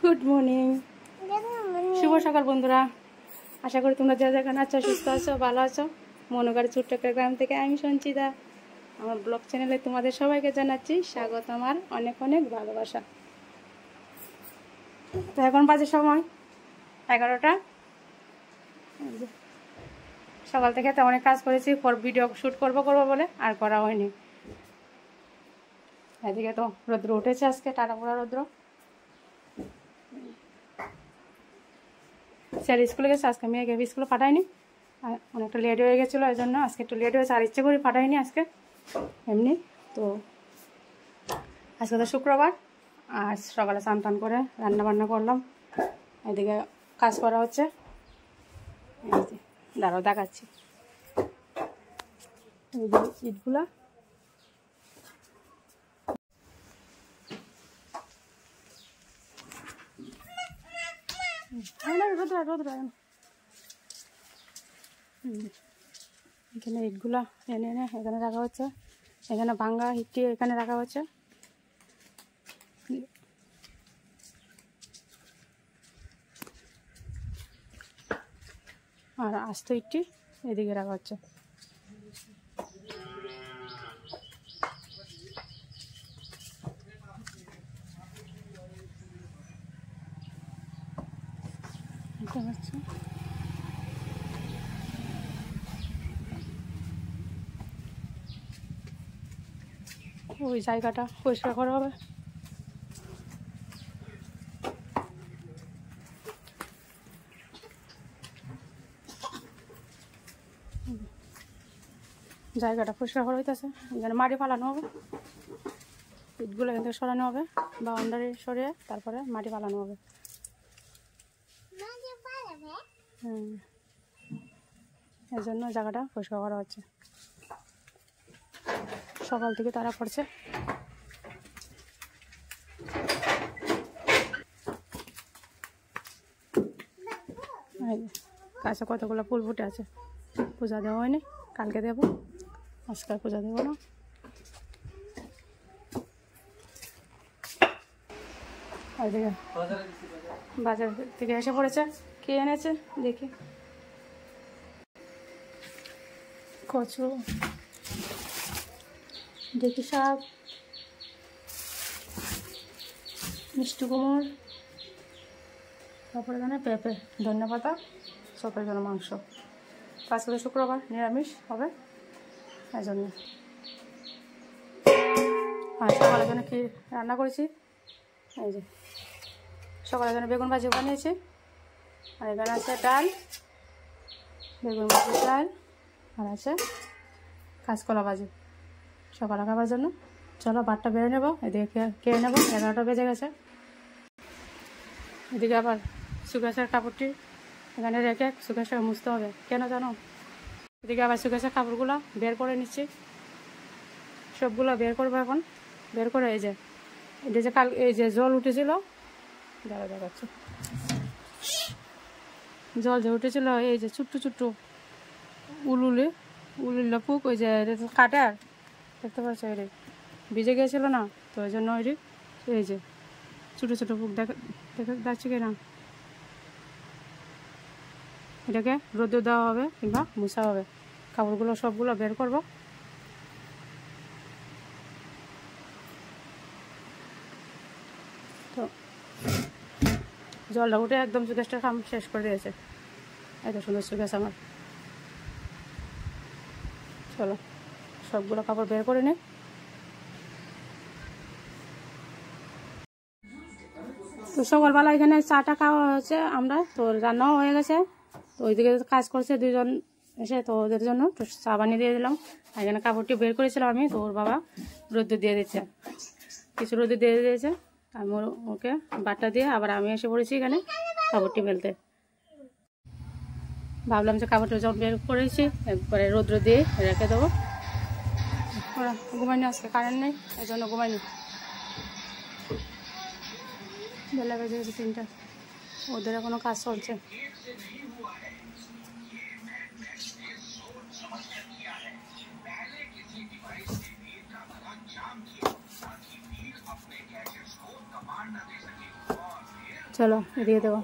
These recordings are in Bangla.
গুড মর্নিং, শুভ সকাল বন্ধুরা। আশা করি তোমরা যা যেখানে আছো সুস্থ আছো, ভালো আছো। মনোগাড়ি ছোট্ট একটা গ্রাম থেকে আমি সঞ্চিতা, আমার ব্লগ চ্যানেলে তোমাদের সবাইকে জানাচ্ছি স্বাগত, আমার অনেক অনেক ভালোবাসা। তো এখন বাজে সময় 11টা। সকাল থেকে তো অনেক কাজ করেছি, ভিডিও শ্যুট করবো বলে আর করা হয়নি। এদিকে তো রৌদ্র উঠেছে, আজকে টাটা পোড়া রৌদ্র। স্যার স্কুলে গেছে, আজকে মেয়েকে স্কুলে পাঠায়নি, অনেকটা লেট হয়ে গেছিলো, এই জন্য আজকে একটু লেট হয়েছে। আর ইচ্ছে করে পাঠাইনি আজকে, এমনি তো। আজকে তো শুক্রবার, আর সকালে স্নান টান করে রান্না বান্না করলাম। এদিকে কাজ করা হচ্ছে, দাঁড়াও দেখাচ্ছি। ইটগুলা এখানে ইটগুলা এনে এনে এখানে রাখা হচ্ছে, এখানে ভাঙ্গা ইটটি এখানে রাখা হচ্ছে। আর আস্ত ইটটি এদিকে রাখা হচ্ছে। ওই জায়গাটা পরিষ্কার করা হবে। জায়গাটা পরিষ্কার করা হইতেছে, এখানে মাটি ফালানো হবে, ইটগুলো এখান থেকে সরানো হবে, বাউন্ডারি সরিয়ে তারপরে মাটি ফালানো হবে। এই জন্য জায়গাটা পরিষ্কার করা হচ্ছে। সকাল থেকে তারা করছে। গাছে কতগুলো ফুল ফুটে আছে, পূজা দেওয়া হয়নি, কালকে দেবো, আজকে পূজা দেবো না। ওইদিকে বাজার থেকে এসে পড়েছে, কে এনেছে দেখি। কচু, দেখি শাক, মিষ্টি কুমড়, তারপরে এখানে পেঁপে, ধনে পাতা, সবের জন্য মাংস। আজকে শুক্রবার, নিরামিষ হবে, এই জন্য। আর সকালের জন্য কি রান্না করেছি, এই যে সকালের জন্য বেগুন ভাজি বানিয়েছি। আর এখানে আছে ডাল, বেগুন ভাজি ডাল, আর আছে কাঁচকলা ভাজি সকালে খাবার জন্য। চলো ভাতটা বেড়ে নেবো, এদিকে খেয়ে নেবো। 11টা বেজে গেছে। এদিকে আবার শুকাশার কাপড়টি এখানে রেখে শুকাশা মুছতে হবে, কেন জানো? এদিকে আবার শুকাশার কাপড়গুলো বের করে নিচ্ছি, সবগুলো বের করবো এখন। বের করে এই যে কাল এই যে জল উঠেছিল, দাঁড়া দেখাচ্ছি, জল যে উঠেছিল, এই যে ছোট্ট ছোট্ট উলুলে পুক, ওই যে কাটার দেখতে পাচ্ছ, এই ভিজে গিয়েছিল না, তো ওই জন্য এই যে ছোটো ছোটো পুক দেখছি কিনা, এটাকে রোদে দেওয়া হবে কিংবা মুছা হবে। কাপড়গুলো সবগুলো বের করবো। তো জলটা উঠে একদম সুগাসটার কাম শেষ করে দিয়েছে, এত সুন্দর সুগাস আমার। চলো সবগুলো কাপড় বের করে নিই। তো সকালবেলা এখানে চাটা খাওয়া হচ্ছে আমরা, তো রান্নাও হয়ে গেছে। তো ওইদিকে কাজ করছে দুজন এসে, তো ওদের জন্য তো চা বানিয়ে দিয়ে দিলাম। আর এখানে কাপড়টি বের করেছিলাম আমি, তো ওর বাবা রোদ্দুর দিয়ে দিচ্ছে, কিছু রোদ্দুর দিয়ে দিয়েছে। আমি ওকে বাট্টা দিয়ে আবার আমি এসে পড়েছি এখানে কাপড়টি ফেলতে। ভাবলাম যে কাপড়টা যখন বের করেছি একবারে রৌদ্র দিয়ে রেখে দেবো। ওরা ঘুমায়নি, আজকে কারেন্ট নেই, এই জন্য ঘুমায়নি। বেলা বেজে গেছে 3টা, ওদের এখনো কাজ চলছে। চলো এদিকে দেবো,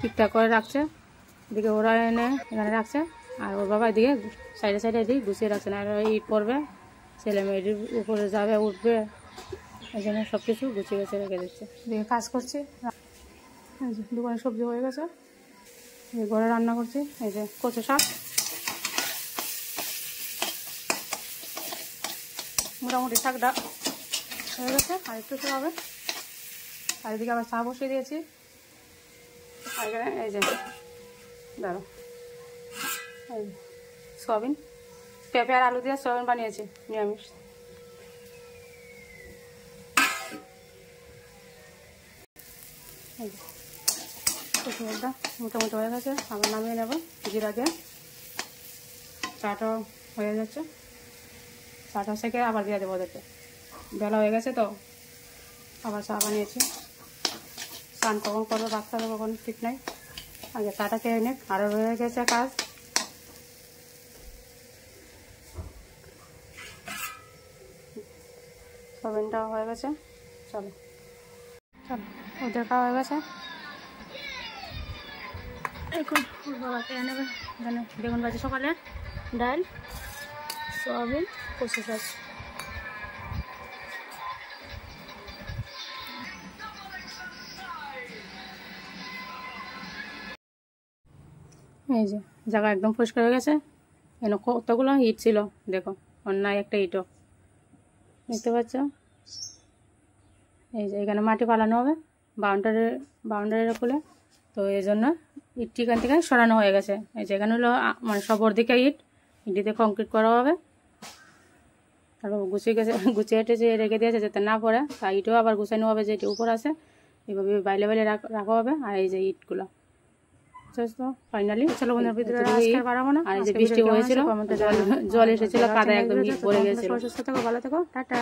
ঠিকঠাক করে রাখছে। এদিকে ওরা এনে এখানে রাখছে, আর ওর বাবা এদিকে সাইডে সাইডে এদিকে গুছিয়ে রাখছে না, আর ইট পড়বে, ছেলে মেয়েটির উপরে যাবে উঠবে, এই জন্য সব কিছু গুছিয়ে গেছে রেখে দিচ্ছে। এদিকে কাজ করছি, দোকানে সবজি হয়ে গেছে, ঘরে রান্না করছি। এই যে কচু শাক মোটামুটি শাকটা হয়ে গেছে, আর একটু হবে। আর এদিকে আবার চা বসিয়ে দিয়েছি। আর এই যে ধরো এই সয়াবিন, পেঁপে আর আলু দিয়ে সয়াবিন বানিয়েছি নিরামিষ। কচুটা মোটামুটি হয়ে গেছে, আবার নামিয়ে নেব জিরা দিয়ে। চাটাও হয়ে যাচ্ছে, চাটা সেকে আবার দিয়ে দেবো ওদেরকে। বেলা হয়ে গেছে তো আবার চা বানিয়েছি। স্নান কখন করবো বাচ্চারা কখন ঠিক নাই, আগে চাটা খেয়ে নিক, আরও রয়ে গেছে কাজ। সয়াবিনটাও হয়ে গেছে, চলো চলো ওদের খাওয়া হয়ে গেছে। এখন ওর বাবা খেয়ে নেবে। এখানে বেগুন ভাজি সকালে, ডাল, সয়াবিন, কচু শাক। এই যে জায়গা একদম পরিষ্কার হয়ে গেছে। এখানে কতগুলো ইট ছিল দেখো, অন্যায় একটা ইটও দেখতে পাচ্ছ। এই যে এখানে মাটি পালানো হবে বাউন্ডারির খুলে, তো এই জন্য ইটটি এখান থেকে সরানো হয়ে গেছে। এই যে এখানে হলো মানে সব দিকে ইটিতে কংক্রিট করা হবে, আর গুছিয়ে টেছে রেখে দিয়েছে যাতে না পড়ে। তা ইটও আবার গুছানো হবে, যেটি উপর আছে এইভাবে বাইলে বাইলে রাখা হবে। আর এই যে ইটগুলো ফাইনালি চলো বন্ধুরা, ভিতরে বাড়াবো না। আর এই যে বৃষ্টি হয়েছিল, জল এসেছিল, কাদা একদম ভরে গেছিল। সুস্থ থেকো, ভালো থেকো, টাটা।